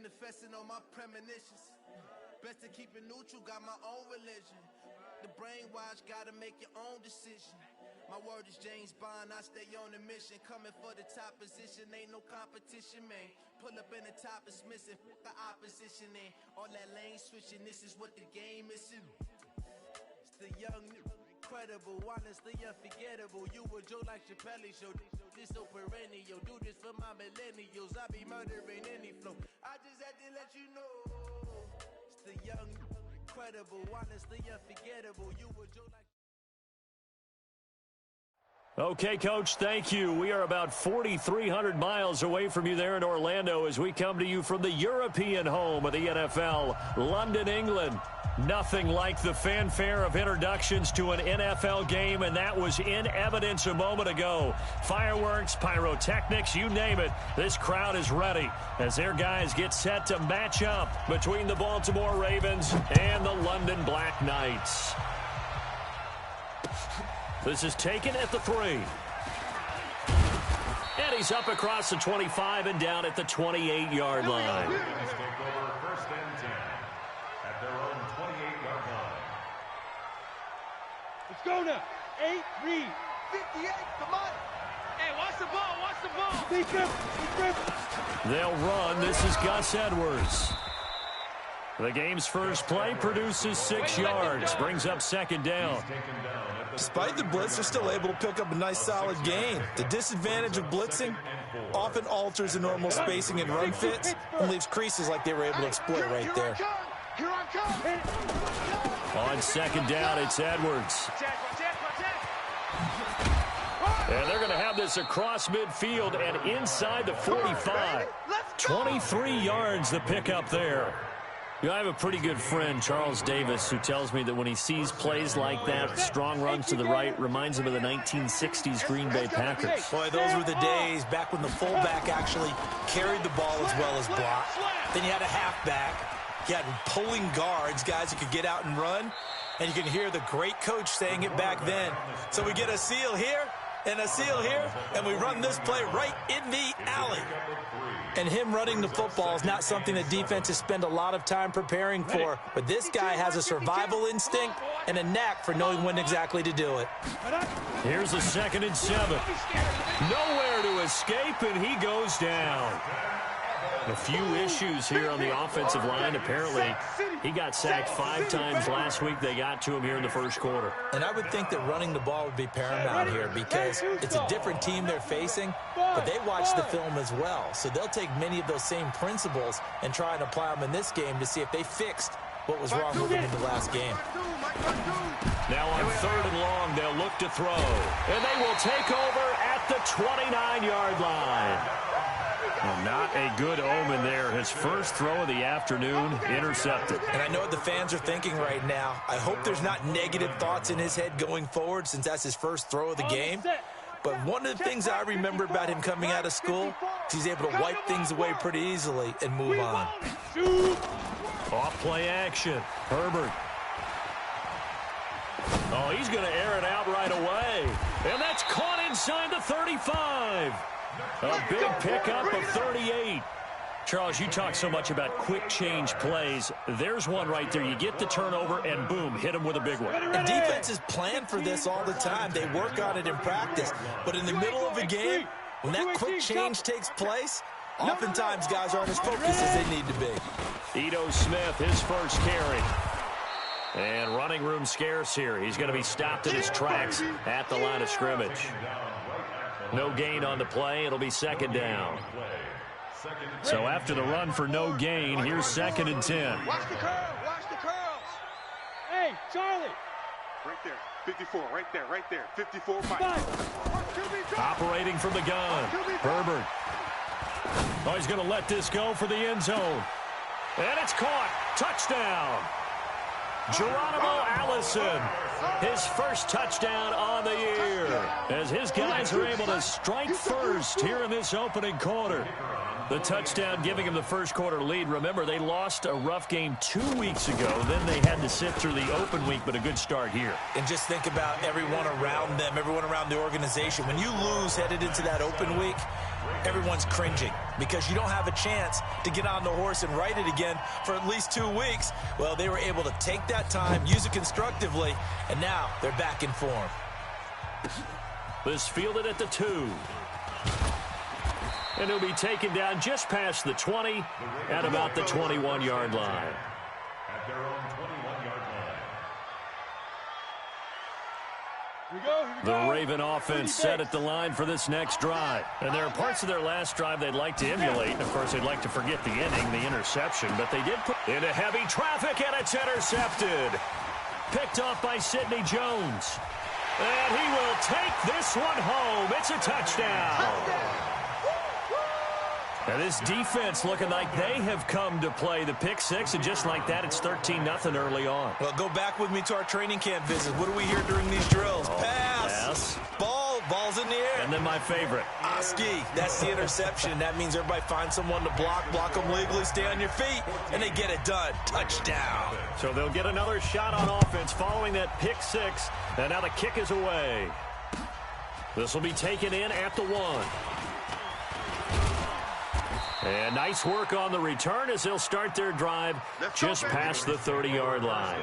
manifesting on my premonitions. Best to keep it neutral, got my own religion. The brainwash, gotta make your own decision. My word is James Bond, I stay on a mission. Coming for the top position, ain't no competition, man. Pull up in the top, it's missing, the opposition in. All that lane switching, this is what the game is. It's the young, incredible, honestly unforgettable. You a joke like Chappelle show, this so perennial. Do this for my millennials, I be murdering any flow. I just had to let you know. It's the young, incredible, honestly unforgettable. You a joke like... Okay, Coach, thank you. We are about 4,300 miles away from you there in Orlando as we come to you from the European home of the NFL, London, England. Nothing like the fanfare of introductions to an NFL game, and that was in evidence a moment ago. Fireworks, pyrotechnics, you name it. This crowd is ready as their guys get set to match up between the Baltimore Ravens and the London Black Knights. This is taken at the 3. And he's up across the 25 and down at the 28-yard line. Let's take over first and 10 at their own 28-yard line. Let's go now. 8, read. 58, come on. Hey, watch the ball, watch the ball. Defense. They'll run. This is Gus Edwards. The game's first play produces 6 yards, brings up second down. Despite the blitz, they're still able to pick up a nice solid gain. The disadvantage of blitzing often alters the normal spacing and run fits and leaves creases like they were able to exploit right there. On second down, it's Edwards. And they're going to have this across midfield and inside the 45. 23 yards the pickup there. You know, I have a pretty good friend, Charles Davis, who tells me that when he sees plays like that, strong runs to the right, reminds him of the 1960s Green Bay Packers. Boy, those were the days back when the fullback actually carried the ball as well as blocked. Then you had a halfback. You had pulling guards, guys who could get out and run. And you can hear the great coach saying it back then. So we get a seal here and a seal here, and we run this play right in the alley. And him running the football is not something that defenses spend a lot of time preparing for. But this guy has a survival instinct and a knack for knowing when exactly to do it. Here's a 2nd and 7. Nowhere to escape, and he goes down. A few issues here on the offensive line. Apparently, he got sacked 5 times last week. They got to him here in the first quarter. And I would think that running the ball would be paramount here because it's a different team they're facing, but they watch the film as well. So they'll take many of those same principles and try and apply them in this game to see if they fixed what was wrong with them in the last game. Now on 3rd and long, they'll look to throw. And they will take over at the 29-yard line. Well, not a good omen there. His first throw of the afternoon intercepted. And I know what the fans are thinking right now. I hope there's not negative thoughts in his head going forward since that's his first throw of the game. But one of the things I remember about him coming out of school is he's able to wipe things away pretty easily and move on. Off play action. Herbert. Oh, he's going to air it out right away. And that's caught inside the 35. A big pickup of 38. Charles, you talk so much about quick change plays. There's one right there. You get the turnover, and boom, hit him with a big one. And defenses plan for this all the time. They work on it in practice. But in the middle of a game, when that quick change takes place, oftentimes guys aren't as focused as they need to be. Ito Smith, his first carry. And running room scarce here. He's going to be stopped in his tracks at the line of scrimmage. No gain on the play. It'll be 2nd down. So after the run for no gain, here's 2nd and 10. Watch the curls. Watch the curls. Hey, Charlie. Right there. 54. Right there. 54. Operating from the gun. Herbert. Oh, he's going to let this go for the end zone. And it's caught. Touchdown. Geronimo Allison, his first touchdown on the year, as his guys are able to strike first here in this opening quarter. The touchdown giving him the first quarter lead. Remember, they lost a rough game 2 weeks ago. Then they had to sit through the open week, but a good start here. And just think about everyone around them, everyone around the organization. When you lose headed into that open week, everyone's cringing. because you don't have a chance to get on the horse and ride it again for at least 2 weeks. Well, they were able to take that time, use it constructively, and now they're back in form. This fielded at the 2. And he'll be taken down just past the 20 at about the 21-yard line. At their own 21-yard line. The Raven offense set at the line for this next drive. And there are parts of their last drive they'd like to emulate. And, of course, they'd like to forget the inning, the interception. But they did put into heavy traffic, and it's intercepted. Picked off by Sidney Jones. And he will take this one home. It's a touchdown. And this defense looking like they have come to play the pick six, and just like that, it's 13-0 early on. Well, go back with me to our training camp visit. What do we hear during these drills? Pass. Ball's in the air. And then my favorite. Oski, that's the interception. That means everybody finds someone to block them legally, stay on your feet, and they get it done. Touchdown. So they'll get another shot on offense following that pick six, and now the kick is away. This will be taken in at the 1. And nice work on the return as they'll start their drive just past the 30-yard line.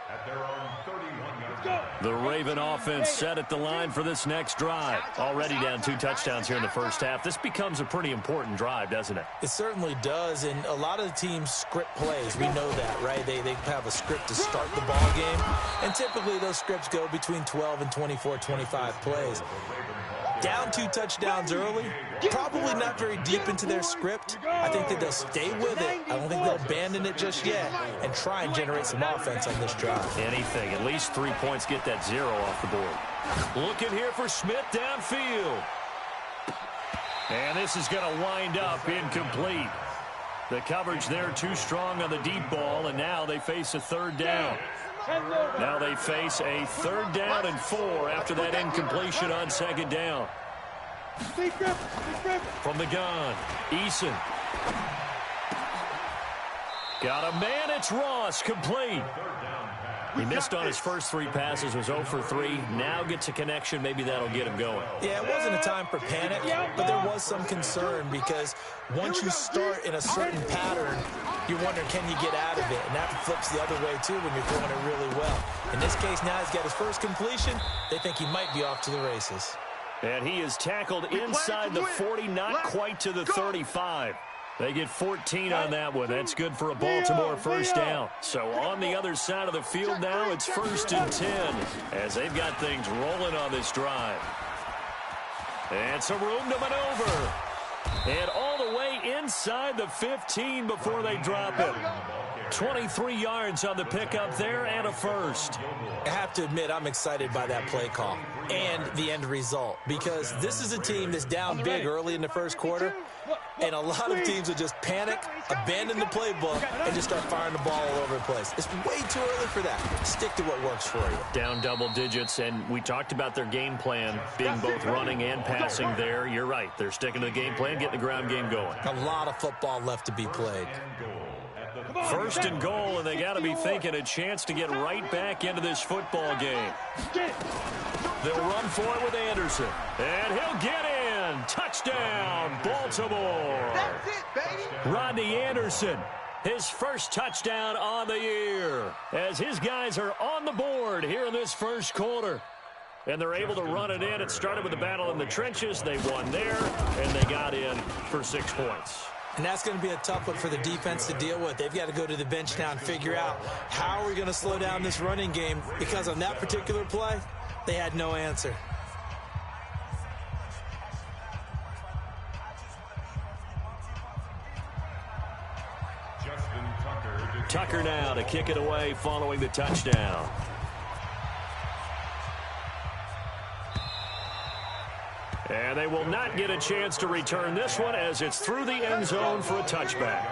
At their own 31-yard line. The Raven offense set at the line for this next drive. Already down 2 touchdowns here in the first half. This becomes a pretty important drive, doesn't it? It certainly does, and a lot of the teams script plays. We know that, right? They have a script to start the ball game, and typically those scripts go between 12 and 24, 25 plays. Down 2 touchdowns early, probably not very deep into their script. I think that they'll stay with it. I don't think they'll abandon it just yet and try and generate some offense on this drive. Anything, at least 3 points, get that 0 off the board. Looking here for Smith downfield. And this is going to wind up incomplete. The coverage there too strong on the deep ball, and now they face a 3rd down. Now they face a 3rd down and 4 after that incompletion on 2nd down. From the gun, Eason. Got a man, it's Ross, complete. He missed on his first 3 passes, was 0 for 3. Now gets a connection, maybe that'll get him going. Yeah, it wasn't a time for panic, but there was some concern because once you start in a certain pattern, you're wondering, can you get out of it? And that flips the other way, too, when you're throwing it really well. In this case, now he's got his first completion. They think he might be off to the races. And he is tackled inside the 40, not quite to the 35. They get 14 on that one. That's good for a Baltimore first down. So on the other side of the field now, it's 1st and 10 as they've got things rolling on this drive. And some room to maneuver. And all the way inside the 15 before they drop it. 23 yards on the pickup there and a first. I have to admit, I'm excited by that play call and the end result because this is a team that's down big early in the first quarter, and a lot of teams will just panic, abandon the playbook, and just start firing the ball all over the place. It's way too early for that. Stick to what works for you. Down double digits, and we talked about their game plan being both running and passing there. You're right. They're sticking to the game plan, getting the ground game going. A lot of football left to be played. 1st and goal, and they got to be thinking a chance to get right back into this football game. They'll run for it with Anderson, and he'll get in. Touchdown, Baltimore. That's it, baby. Rodney Anderson, his first touchdown on the year, as his guys are on the board here in this first quarter. And they're able to run it in. It started with a battle in the trenches. They won there, and they got in for 6 points. And that's going to be a tough one for the defense to deal with. They've got to go to the bench now and figure out how are we going to slow down this running game, because on that particular play, they had no answer. Tucker now to kick it away following the touchdown. And they will not get a chance to return this one as it's through the end zone for a touchback.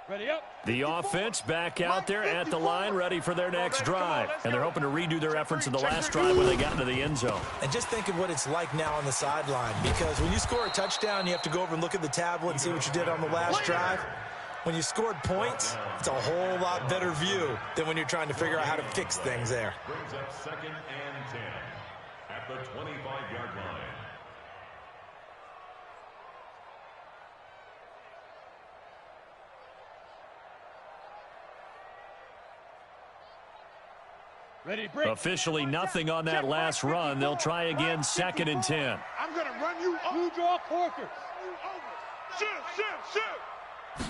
Ready up. The offense back out there at the line, ready for their next drive. And they're hoping to redo their efforts in the last drive when they got into the end zone. And just think of what it's like now on the sideline, because when you score a touchdown, you have to go over and look at the tablet and see what you did on the last drive. When you scored points, it's a whole lot better view than when you're trying to figure out how to fix things there. Brings up 2nd and 10 at the 25-yard line. Ready to break. Officially nothing on that last run. They'll try again 2nd and 10. I'm going to run you over. You draw quarters. Shoot, shoot, shoot.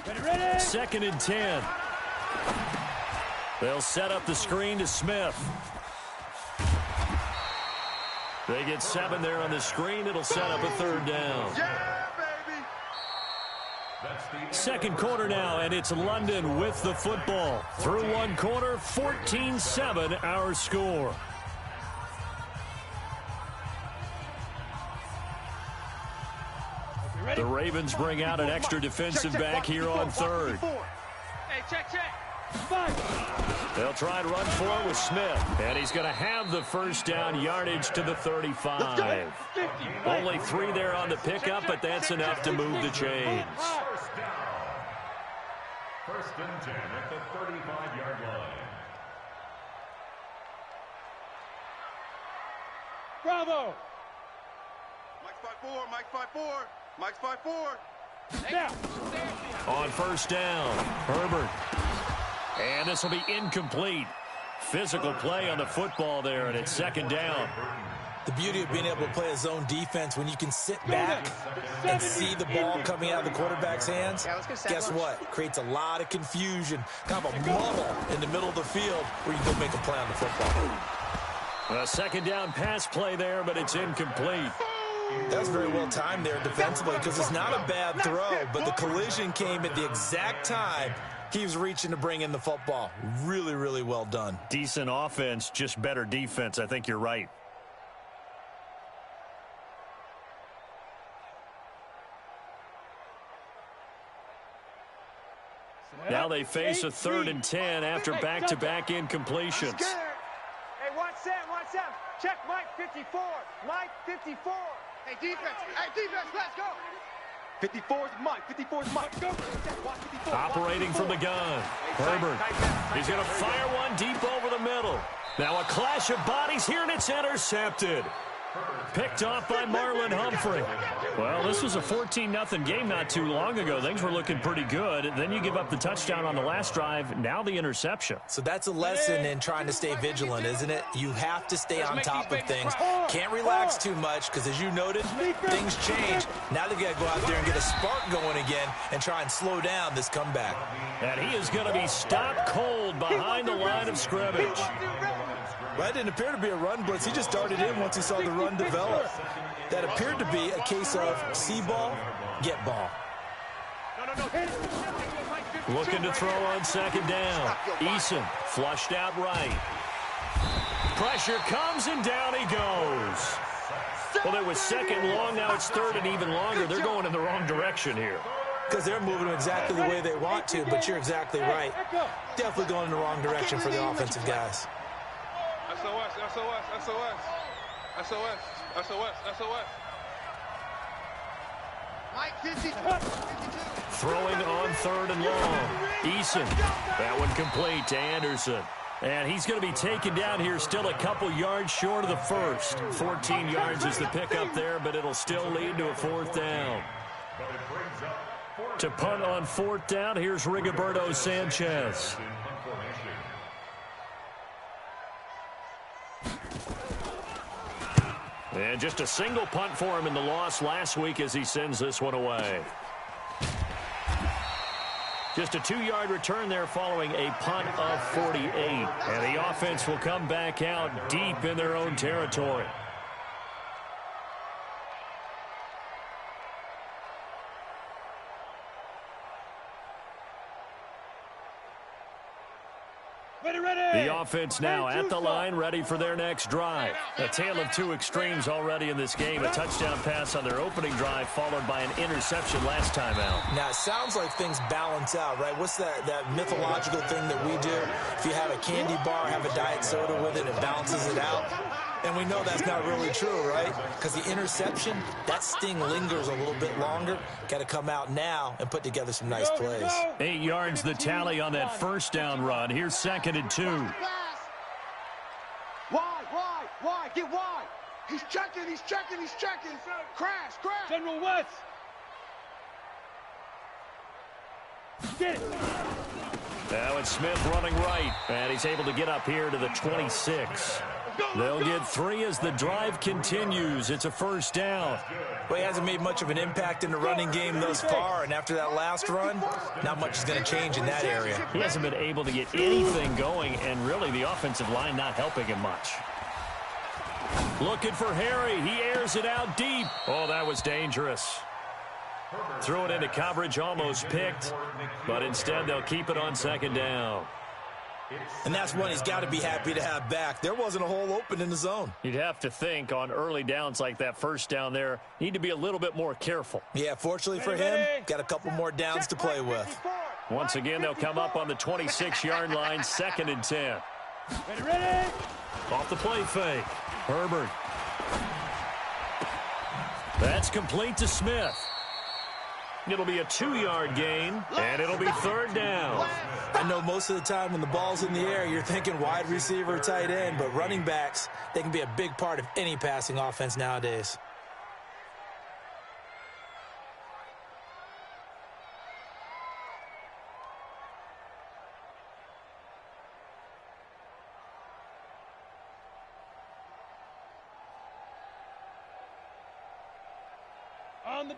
Ready, ready. 2nd and 10. They'll set up the screen to Smith. They get 7 there on the screen. It'll set up a 3rd down. Yeah, baby. Second quarter now, and it's London with the football. Through one quarter, 14-7 our score. The Ravens bring out an extra defensive back here on 3rd. Hey, check, check. They'll try and run for it with Smith, and he's going to have the 1st down, yardage to the 35. Only 3 there on the pickup, but that's enough to move the chains. 1st and 10 at the 35-yard line. Bravo. Mike's 5-4, Mike's 5-4, Mike's 5-4. Now. On 1st down, Herbert. And this will be incomplete. Physical play on the football there, and it's 2nd down. The beauty of being able to play a zone defense when you can sit back and see the ball coming out of the quarterback's hands, guess what? Creates a lot of confusion, kind of a muddle in the middle of the field where you can go make a play on the football. A 2nd down pass play there, but it's incomplete. That's very well timed there defensively because it's not a bad throw, but the collision came at the exact time he was reaching to bring in the football. Really, really well done. Decent offense, just better defense. I think you're right. Now they face a 3rd and 10 after back-to-back incompletions. Hey, watch Sam, watch Sam. Check Mike 54. Mike 54. Hey, defense, let's go. 54's Mike, 54's Mike. Go. Watch 54. Operating from the gun. Herbert. He's going to fire one deep over the middle. Now a clash of bodies here, and it's intercepted. Picked off by Marlon Humphrey. Well, this was a 14-0 game not too long ago. Things were looking pretty good. Then you give up the touchdown on the last drive. Now the interception. So that's a lesson in trying to stay vigilant, isn't it? You have to stay on top of things. Can't relax too much because, as you noted, things change. Now they've got to go out there and get a spark going again and try and slow down this comeback. And he is going to be stopped cold behind the line of scrimmage. Well, that didn't appear to be a run blitz. He just darted in once he saw the run develop. That appeared to be a case of see ball, get ball. Looking to throw on 2nd down. Eason flushed out right. Pressure comes, and down he goes. Well, it was 2nd long. Now it's 3rd and even longer. They're going in the wrong direction here. Because they're moving exactly the way they want to, but you're exactly right. Definitely going in the wrong direction for the offensive guys. SOS, SOS, SOS. SOS, SOS, SOS. Mike 52. Throwing on 3rd and long. Eason. That one complete to Anderson. And he's going to be taken down here still a couple yards short of the 1st. 14 yards is the pickup there, but it'll still lead to a 4th down. To punt on 4th down, here's Rigoberto Sanchez. And just a single punt for him in the loss last week as he sends this one away. Just a 2-yard return there following a punt of 48. And the offense will come back out deep in their own territory. The offense now at the line, ready for their next drive. A tale of two extremes already in this game. A touchdown pass on their opening drive, followed by an interception last time out. Now, it sounds like things balance out, right? What's that mythological thing that we do? If you have a candy bar, have a diet soda with it, it balances it out. And we know that's not really true, right? Because the interception, that sting lingers a little bit longer. Got to come out now and put together some nice plays. 8 yards the tally on that first down run. Here's 2nd and 2. Wide, get wide. He's checking. Crash. General West. Get it. Now it's Smith running right, and he's able to get up here to the 26. They'll get 3 as the drive continues. It's a first down. Well, he hasn't made much of an impact in the running game thus far, and after that last run, not much is going to change in that area. He hasn't been able to get anything going, and really the offensive line not helping him much. Looking for Harry. He airs it out deep. Oh, that was dangerous. Threw it into coverage, almost picked, but instead they'll keep it on 2nd down. And that's one he's got to be happy to have back. There wasn't a hole open in the zone. You'd have to think on early downs like that first down there, need to be a little bit more careful. Yeah, fortunately for him, got a couple more downs to play with. Once again, they'll come up on the 26-yard line, 2nd and 10. Ready. Off the play fake. Herbert. That's complete to Smith. It'll be a 2-yard gain, and it'll be 3rd down. I know most of the time when the ball's in the air, you're thinking wide receiver, tight end, but running backs, they can be a big part of any passing offense nowadays.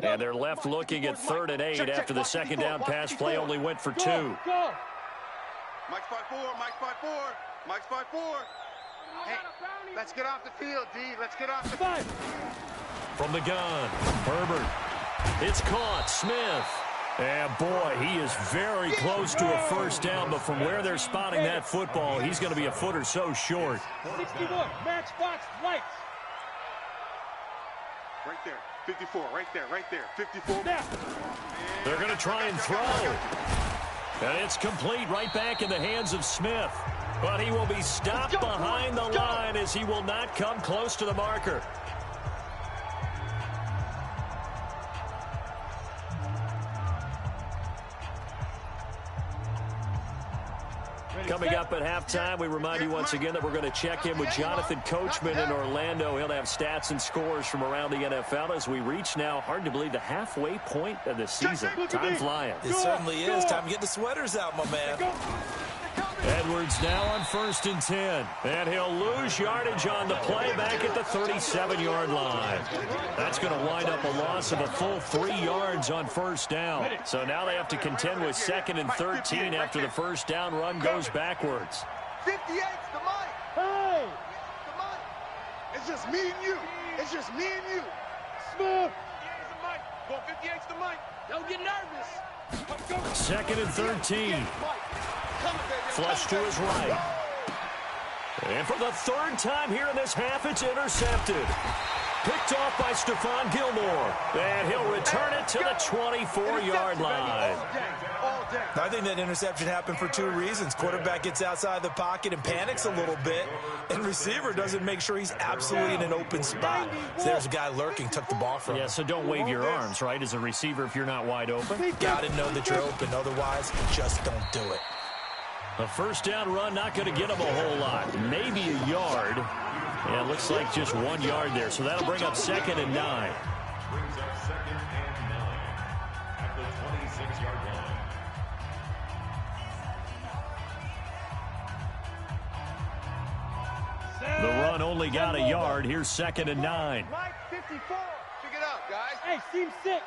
And they're left looking at 3rd and 8 after the 2nd down pass play only went for 2. Mike's 5-4. Mike's 5-4. Hey, let's get off the field, D. Let's get off the field. From the gun, Herbert. It's caught. Smith. And boy, he is very close to a first down, but from where they're spotting that football, he's going to be a foot or so short. 61, matchbox lights. Right there. 54, right there, 54. They're going to try and throw. And it's complete right back in the hands of Smith. But he will be stopped behind the line as he will not come close to the marker. Coming up at halftime, we remind you once again that we're going to check in with Jonathan Coachman in Orlando. He'll have stats and scores from around the NFL as we reach now, hard to believe, the halfway point of the season. Time flying. It certainly is. Time to get the sweaters out, my man. Edwards now on 1st and 10. And he'll lose yardage on the play back at the 37-yard line. That's going to wind up a loss of a full 3 yards on first down. So now they have to contend with 2nd and 13 after the first down run goes backwards. 58's the mic. Hey! The mic. It's just me and you. Smith. 58's the mic. Don't get nervous. 2nd and 13. Flush to his right. And for the 3rd time here in this half, it's intercepted. Picked off by Stephon Gilmore. And he'll return it to the 24-yard line. I think that interception happened for 2 reasons. Quarterback gets outside the pocket and panics a little bit, and receiver doesn't make sure he's absolutely in an open spot. So there's a guy lurking, took the ball from him. Yeah, so don't wave your arms, right, as a receiver if you're not wide open. Got to know that you're open. Otherwise, just don't do it. A first down run, not going to get him a whole lot. Maybe a yard. Yeah, it looks like just 1 yard there. So that'll bring up 2nd and 9. Brings up 2nd and 9 at the 26-yard line. The run only got a yard. Here's 2nd and 9. Mike 54. Check it out, guys. Hey, seam 6.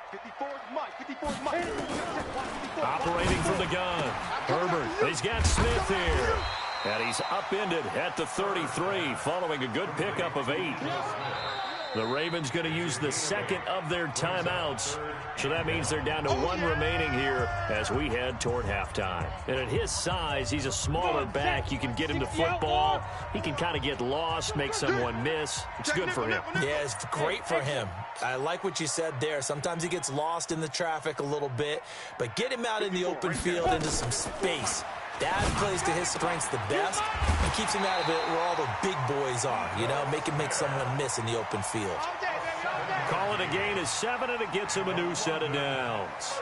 54's Mike. 54's Mike. Operating from the gun. Herbert. He's got Smith here. And he's upended at the 33 following a good pickup of 8. The Ravens going to use the 2nd of their timeouts. So that means they're down to 1 remaining here as we head toward halftime. And at his size, he's a smaller back. You can get him to football. He can kind of get lost, make someone miss. It's good for him. Yeah, it's great for him. I like what you said there. Sometimes he gets lost in the traffic a little bit, but get him out in the open field into some space. That plays to his strengths the best and keeps him out of it where all the big boys are, you know, make someone miss in the open field. Call it a gain of 7, and it gets him a new set of downs.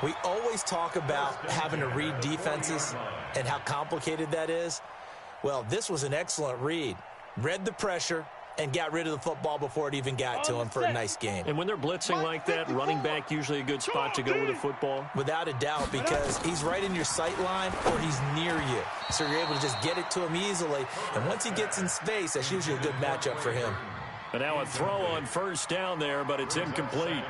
We always talk about having to read defenses and how complicated that is. Well, this was an excellent read. Read the pressure and got rid of the football before it even got to him for a nice game. And when they're blitzing like that, running back usually a good spot to go with the football? Without a doubt, because he's right in your sight line or he's near you. So you're able to just get it to him easily. And once he gets in space, that's usually a good matchup for him. And now a throw on first down there, but it's incomplete.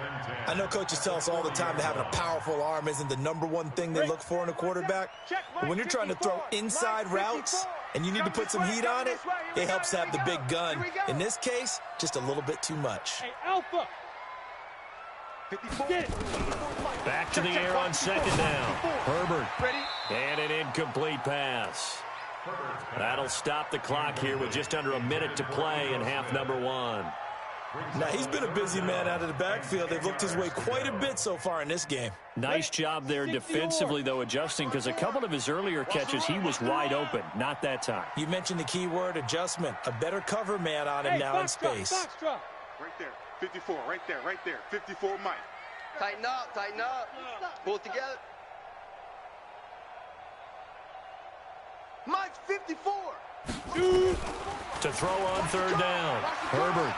I know coaches tell us all the time that having a powerful arm isn't the #1 thing they look for in a quarterback. But when you're trying to throw inside routes and you need to put some heat on it, it helps to have the big gun. In this case, just a little bit too much. Hey, Alpha. Back to the air on second down. Herbert. And an incomplete pass. That'll stop the clock here with just under a minute to play in half number 1. Now, he's been a busy man out of the backfield. They've looked his way quite a bit so far in this game. Nice job there defensively, though, adjusting, because a couple of his earlier catches, he was wide open. Not that time. You mentioned the key word, adjustment. A better cover man on him now in space. Right there. 54, right there. 54, Mike. Tighten up. Pull it together. Mike's 54. To throw on third down. Herbert.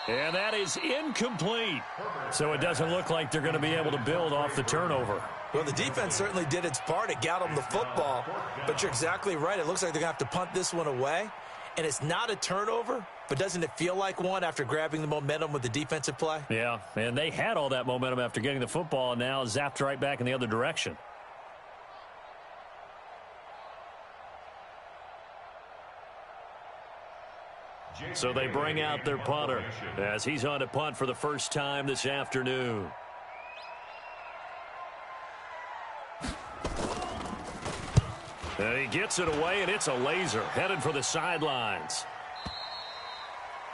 And that is incomplete. So it doesn't look like they're going to be able to build off the turnover. Well, the defense certainly did its part. It got them the football. But you're exactly right. It looks like they're going to have to punt this one away. And it's not a turnover, but doesn't it feel like one after grabbing the momentum with the defensive play? Yeah, and they had all that momentum after getting the football, and now zapped right back in the other direction. So they bring out their punter as he's on to punt for the first time this afternoon. And he gets it away, and it's a laser headed for the sidelines.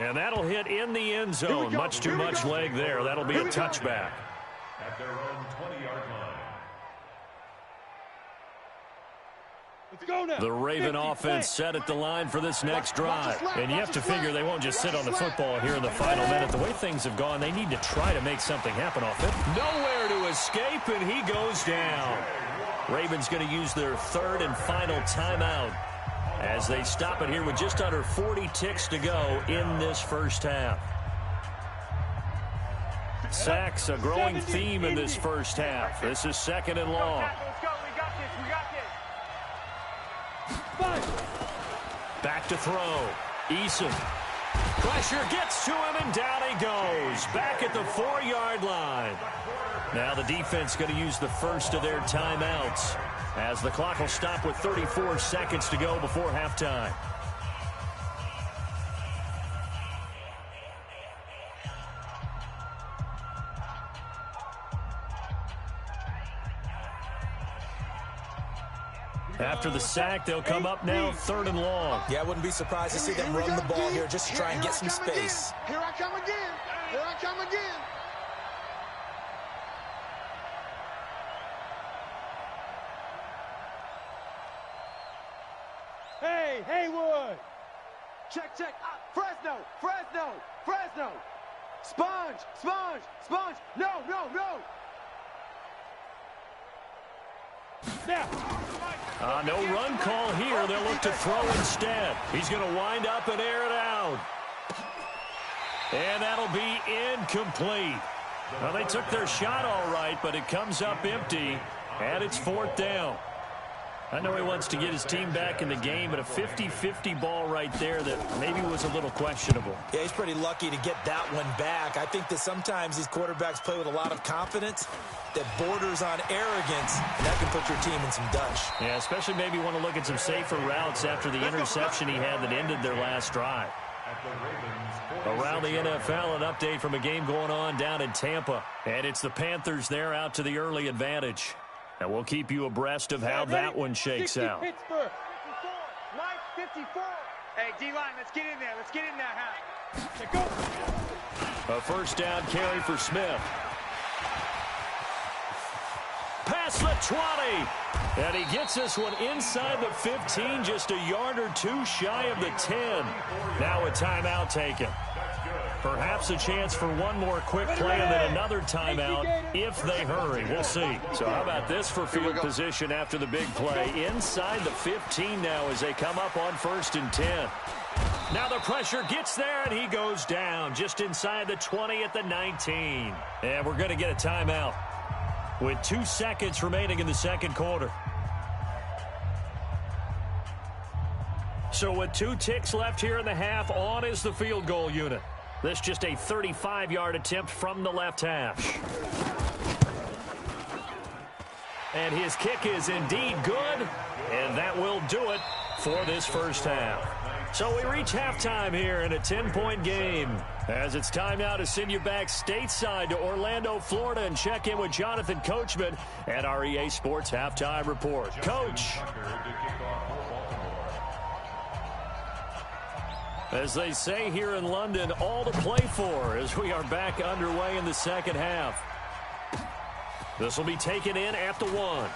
And that'll hit in the end zone. Much too much leg there. That'll be a touchback. At their own 20-yard line. The Raven offense set at the line for this next drive. And you have to figure they won't just sit on the football here in the final minute. The way things have gone, they need to try to make something happen off it. Nowhere to escape, and he goes down. Ravens going to use their third and final timeout as they stop it here with just under 40 ticks to go in this first half. Sacks, a growing theme in this first half. This is second and long. Let's go. We got this. Back to throw. Eason. Pressure gets to him, and down he goes. Back at the 4-yard line. Now the defense going to use the first of their timeouts as the clock will stop with 34 seconds to go before halftime. After the sack, they'll come up now third and long. Yeah, I wouldn't be surprised to see them run the ball here just to try and get some space. Here I come again. Hey, Haywood. Check. Fresno. Sponge. No. Now. No run call here. They'll look to throw instead. He's going to wind up and air it out. And that'll be incomplete. Well, they took their shot all right, but it comes up empty, and it's fourth down. I know he wants to get his team back in the game, but a 50-50 ball right there that maybe was a little questionable. Yeah, he's pretty lucky to get that one back. I think that sometimes these quarterbacks play with a lot of confidence that borders on arrogance, and that can put your team in some dutch. Yeah, especially maybe want to look at some safer routes after the interception he had that ended their last drive. Around the NFL, an update from a game going on down in Tampa. And it's the Panthers there out to the early advantage. And we'll keep you abreast of how that one shakes out. Pittsburgh. 54. Mike, 54. Hey, D-line, let's get in there. Let's go. A first down carry for Smith. past the 20. And he gets this one inside the 15, just a yard or two shy of the 10. Now a timeout taken. Perhaps a chance for one more quick play and then another timeout if they hurry. We'll see. So how about this for field position after the big play? Inside the 15 now as they come up on 1st and 10. Now the pressure gets there, and he goes down just inside the 20 at the 19. And we're going to get a timeout with 2 seconds remaining in the second quarter. So with 2 ticks left here in the half, on is the field goal unit. This just a 35-yard attempt from the left hash. And his kick is indeed good, and that will do it for this first half. So we reach halftime here in a 10-point game. As it's time now to send you back stateside to Orlando, Florida, and check in with Jonathan Coachman at our EA Sports Halftime Report. Coach. As they say here in London, all to play for as we are back underway in the second half. This will be taken in at the 1.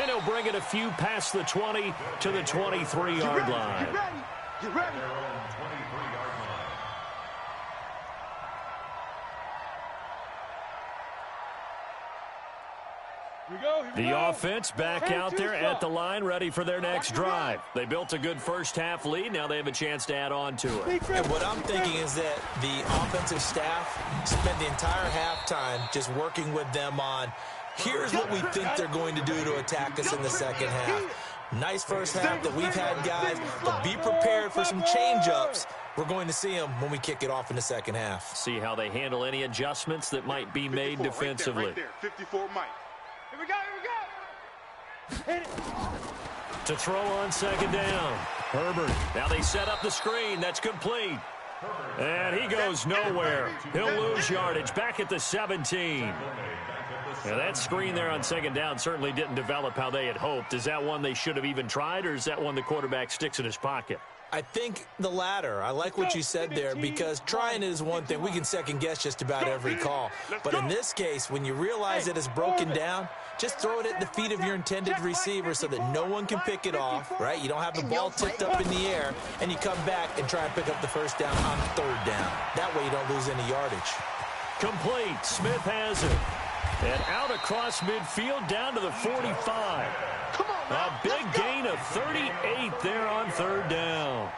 And he'll bring it a few past the 20 to the 23-yard line. Get ready. The offense back out there at the line, ready for their next drive. They built a good first-half lead. Now they have a chance to add on to it. And what I'm thinking is that the offensive staff spent the entire halftime just working with them on, here's what we think they're going to do to attack us in the second half. Nice first half that we've had, guys, but be prepared for some change-ups. We're going to see them when we kick it off in the second half. See how they handle any adjustments that might be made defensively. Right there, 54, Mike. Here we go, here we go. Hit it. To throw on second down. Herbert. Now they set up the screen. That's complete. And he goes nowhere. He'll lose yardage back at the 17. Now that screen there on second down certainly didn't develop how they had hoped. Is that one they should have even tried, or is that one the quarterback sticks in his pocket? I think the latter. I like what you said there, because trying is one thing. We can second-guess just about every call. But in this case, when you realize that it's broken down, just throw it at the feet of your intended receiver so that no one can pick it off, right? You don't have the ball tipped up in the air, and you come back and try and pick up the first down on third down. That way you don't lose any yardage. Complete. Smith has it. And out across midfield down to the 45. A big gain of 38 there on third down.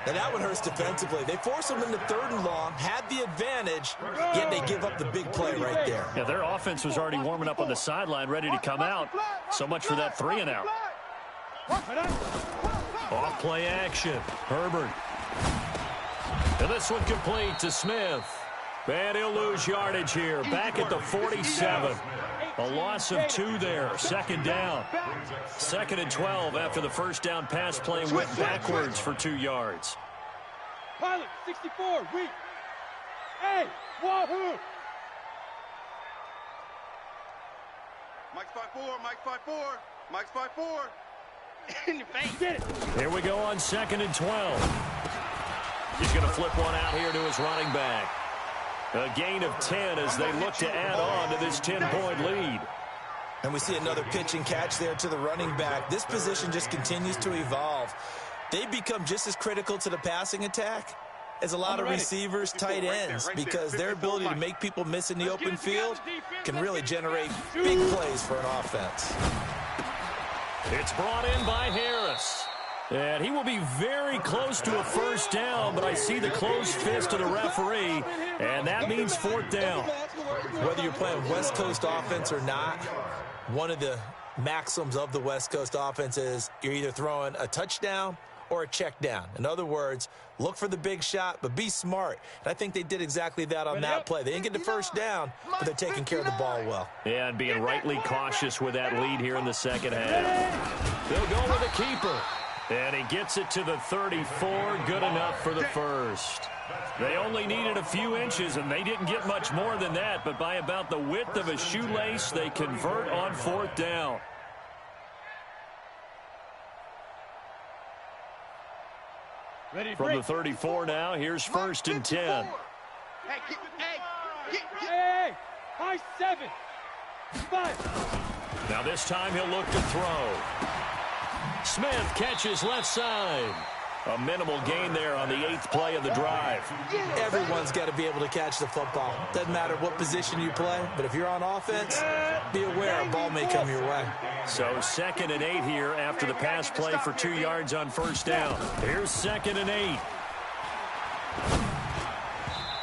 And that one hurts defensively. They force them into 3rd and long, had the advantage, yet they give up the big play right there. Yeah, their offense was already warming up on the sideline, ready to come out. So much for that 3 and out. Off play action. Herbert. And this one complete to Smith. And he'll lose yardage here. Back at the 47. A loss of 2 there. Second down. 2nd and 12 after the first down pass play went backwards for 2 yards. Pilot, 64, weak. Hey, wahoo! Mike's 5-4, Mike's 5-4, Mike's 5-4. In your face. Get it. Here we go on 2nd and 12. He's going to flip one out here to his running back. A gain of 10 as they look to add on to this 10-point lead. And we see another pitch and catch there to the running back. This position just continues to evolve. They become just as critical to the passing attack as a lot of receivers, tight ends, because their ability to make people miss in the open field can really generate big plays for an offense. It's brought in by Harris. And he will be very close to a first down, but I see the closed fist of the referee, and that means 4th down. Whether you're playing West Coast offense or not, one of the maxims of the West Coast offense is you're either throwing a touchdown or a check down. In other words, look for the big shot, but be smart. And I think they did exactly that on that play. They didn't get the first down, but they're taking care of the ball well. Yeah, and being rightly cautious with that lead here in the second half. They'll go with a keeper. And he gets it to the 34, good enough for the first. They only needed a few inches, and they didn't get much more than that, but by about the width of a shoelace, they convert on 4th down. From the 34 now, here's 1st and 10. Hey, high 7. Now this time he'll look to throw. Smith catches left side. A minimal gain there on the 8th play of the drive. Everyone's got to be able to catch the football. Doesn't matter what position you play, but if you're on offense, be aware a ball may come your way. So 2nd and 8 here after the pass play for 2 yards on first down. Here's 2nd and 8.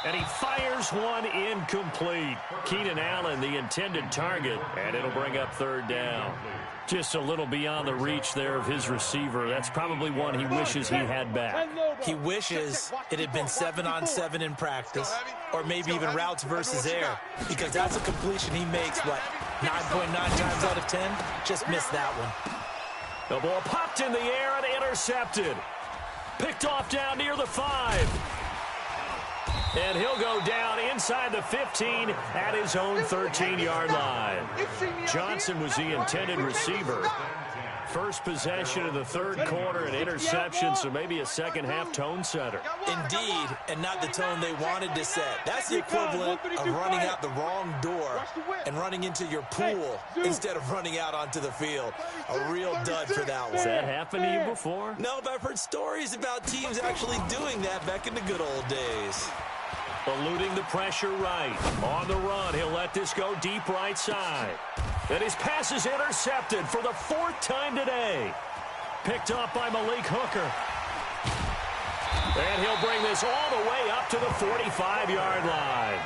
And he fires one incomplete. Keenan Allen, the intended target, and it'll bring up 3rd down. Just a little beyond the reach there of his receiver. That's probably one he wishes he had back. He wishes it had been 7-on-7 in practice, or maybe even routes versus air, because that's a completion he makes, 9.9 times out of 10? Just missed that one. The ball popped in the air and intercepted. Picked off down near the 5. And he'll go down inside the 15 at his own 13-yard line. Johnson was the intended receiver. First possession of the 3rd quarter, an interception, so maybe a second-half tone setter. Indeed, and not the tone they wanted to set. That's the equivalent of running out the wrong door and running into your pool instead of running out onto the field. A real dud for that one. Has that happened to you before? No, but I've heard stories about teams actually doing that back in the good old days. Eluding the pressure right. On the run, he'll let this go deep right side. And his pass is intercepted for the 4th time today. Picked off by Malik Hooker. And he'll bring this all the way up to the 45-yard line.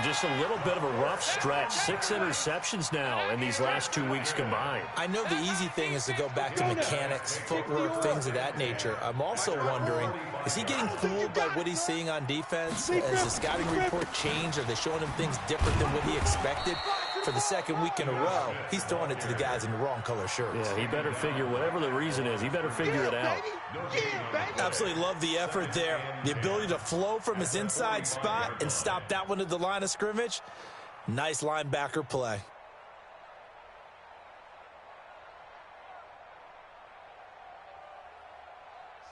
Just a little bit of a rough stretch. 6 interceptions now in these last 2 weeks combined. I know the easy thing is to go back to mechanics, footwork, things of that nature. I'm also wondering, is he getting fooled by what he's seeing on defense? Has the scouting report changed? Are they showing him things different than what he expected? For the 2nd week in a row, he's throwing it to the guys in the wrong color shirts. Yeah, he better figure, whatever the reason is, he better figure it out. Absolutely love the effort there. The ability to flow from his inside spot and stop that one at the line of scrimmage. Nice linebacker play.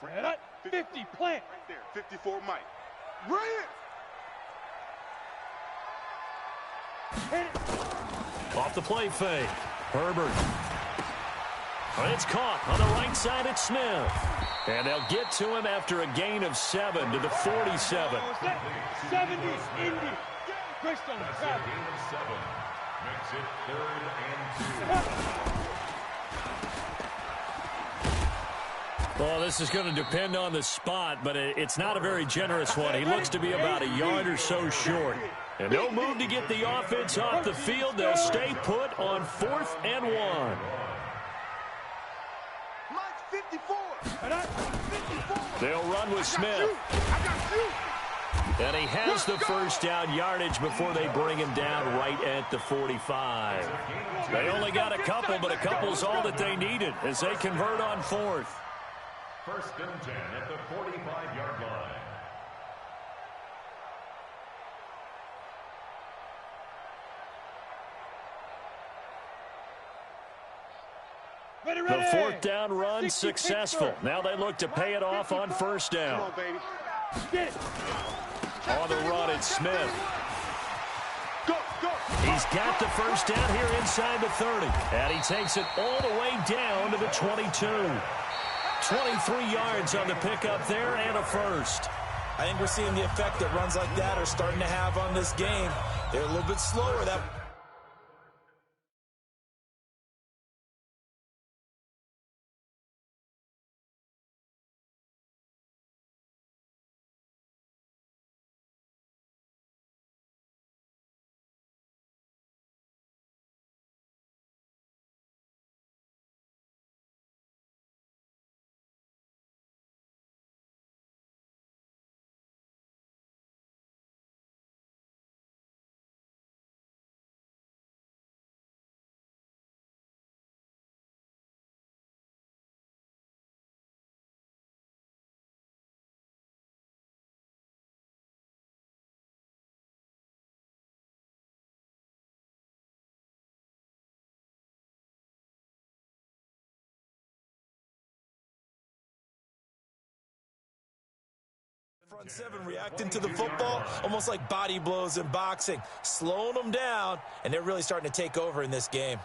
Set up, 50, plant. Right there, 54, Mike. Bring it. Hit it. Off the play fake. Herbert. And it's caught on the right side at Smith. And they'll get to him after a gain of 7 to the 47. 70, Indy. Crystal, Gain of 7 makes it 3rd and 2. Well, this is going to depend on the spot, but it's not a very generous one. He looks to be about a yard or so short. And no move to get the offense off the field. They'll stay put on 4th and 1. Mike 54. They'll run with Smith. And he has the first down yardage before they bring him down right at the 45. They only got a couple, but a couple's all that they needed as they convert on 4th. 1st and 10 at the 45-yard line. The 4th down run successful. Now they look to pay it off on 1st down. Come on, baby. On the run, it's Smith. Go, go. He's got the first down here inside the 30. And he takes it all the way down to the 22. 23 yards on the pickup there and a first. I think we're seeing the effect that runs like that are starting to have on this game. They're a little bit slower. That Front seven reacting to the football, almost like body blows in boxing, slowing them down, and they're really starting to take over in this game.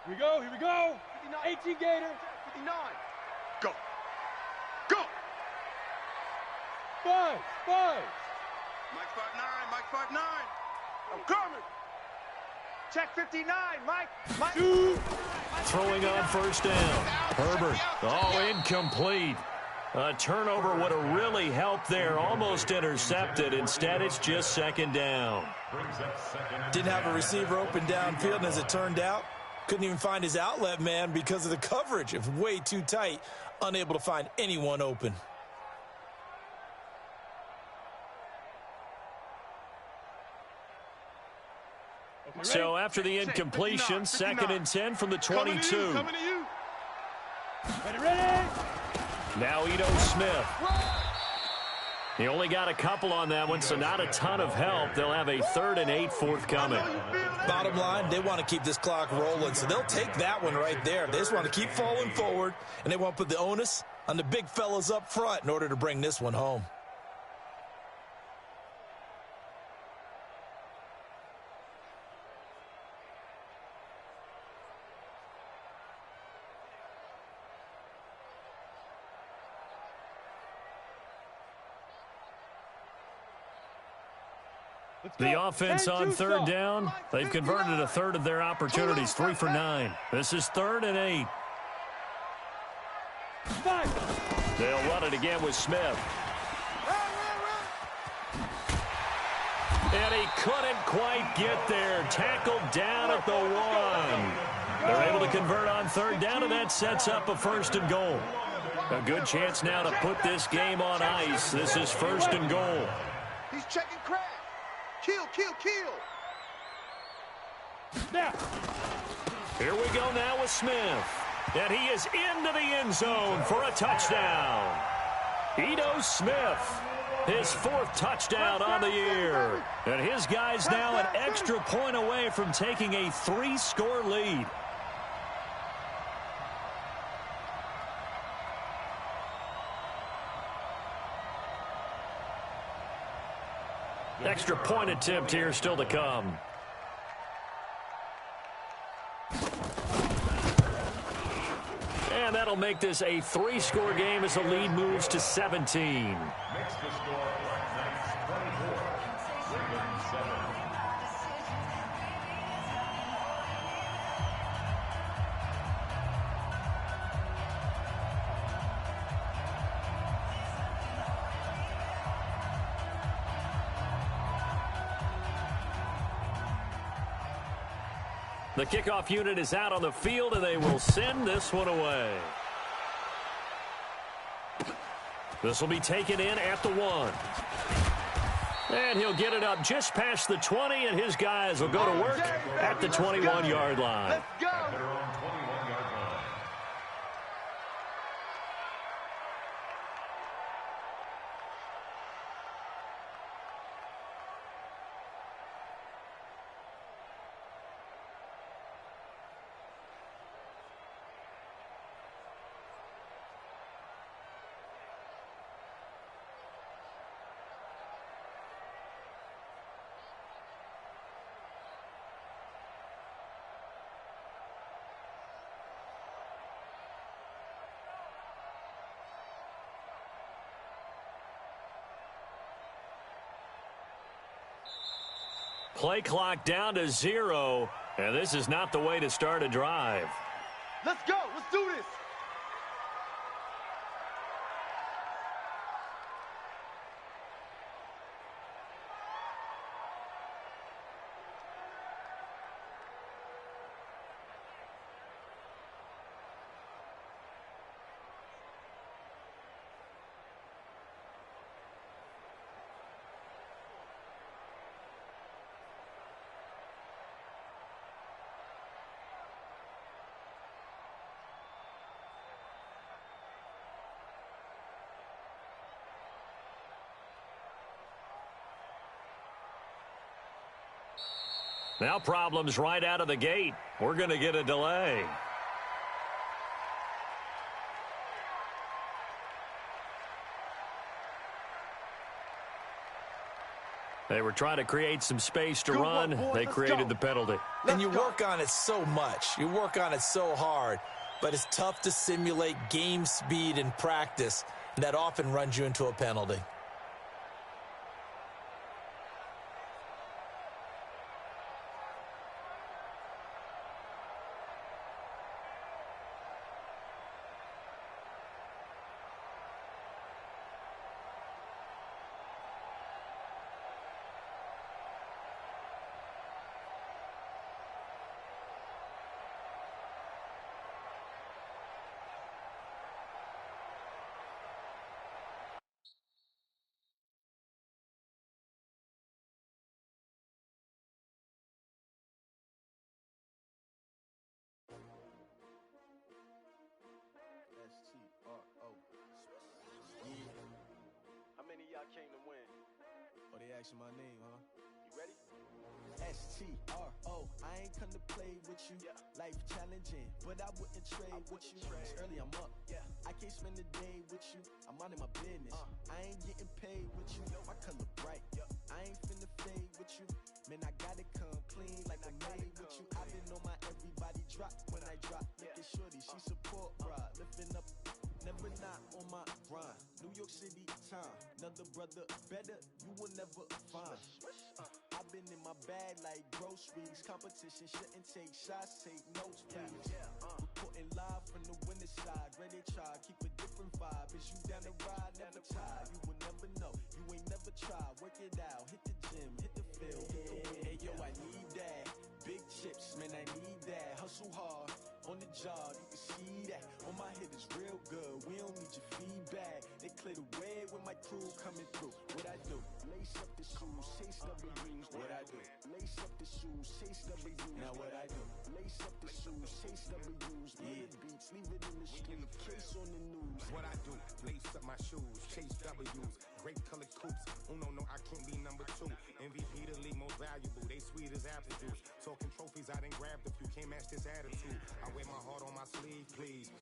Here we go, here we go. 18 Gator. 59. Go. Go. 5. Mike 5'9", Mike 5'9". I'm coming. Check 59, Mike. 2. Throwing on first down. Herbert. Oh, incomplete. A turnover would have really helped there. Almost intercepted. Instead, it's just second down. Didn't have a receiver open downfield, and as it turned out, couldn't even find his outlet man because of the coverage. It was way too tight, unable to find anyone open. So after the incompletion, 2nd and 10 from the 22. Coming to you. Ready. Now Ito Smith. He only got a couple on that one, so not a ton of help. They'll have a 3rd and 8 forthcoming. Bottom line, they want to keep this clock rolling, so they'll take that one right there. They just want to keep falling forward, and they want to put the onus on the big fellas up front in order to bring this one home. The offense on 3rd down, they've converted a 3rd of their opportunities, 3 for 9. This is 3rd and 8. 5. They'll run it again with Smith. And he couldn't quite get there. Tackled down at the 1. They're able to convert on 3rd down, and that sets up a 1st and goal. A good chance now to put this game on ice. This is 1st and goal. He's checking crack. Kill. Now. Here we go now with Smith. And he is into the end zone for a touchdown. Ito Smith, his 4th touchdown on the year. And his guys now an extra point away from taking a 3-score lead. Extra point attempt here still to come. And that'll make this a 3-score game as the lead moves to 17. Makes the score Black Knights 24, Ravens 7. The kickoff unit is out on the field, and they will send this one away. This will be taken in at the 1. And he'll get it up just past the 20, and his guys will go to work at the 21-yard line. Let's go. At their own 21-yard line. Play clock down to 0, and this is not the way to start a drive. Let's go. Let's do this. Now problems right out of the gate. We're going to get a delay. They were trying to create some space to run. They created the penalty. And you work on it so much. You work on it so hard. But it's tough to simulate game speed in practice. That often runs you into a penalty. How many of y'all came to win? Oh, they asking my name, huh? You ready? STRO, I ain't come to play with you. Yeah. Life challenging, but I wouldn't trade with you. It's early, I'm up. Yeah. I can't spend the day with you. I'm minding my business. I ain't getting paid with you. My color bright. I ain't finna fade with you. Man, I gotta come clean like I made with you. I been on my everybody drop when I drop. Look at shorty, she support rod. Lifting up, never not on my grind. New York City time, another brother better, you will never find. I've been in my bag like groceries. Competition shouldn't take shots, take notes, please. Reporting live from the winter side. Ready to try, keep a different vibe. Is you down the ride, never tired. You will never know, you ain't never tried. Work it out, hit the gym, hit the field. Hey yo, I need that. Big chips, man, I need that. Hustle hard, on the job, you can see that. On my head is real good, we don't need your feedback. They clear the way with my crew coming through. What I do? Lace up the shoes, chase W's. What I do? Lace up the shoes, chase W's. Now what I do? Lace up the shoes, chase W's. Yeah. Beats, leave it in the street, case on the news. What I do? Lace up my shoes, chase W's. Great colored coops. Uno, no, I can't be number 2. MVP the league, most valuable. They sweet as apple juice. Talking trophies, I done grabbed a few. Can't match this attitude. I wear my heart on my sleeve, please.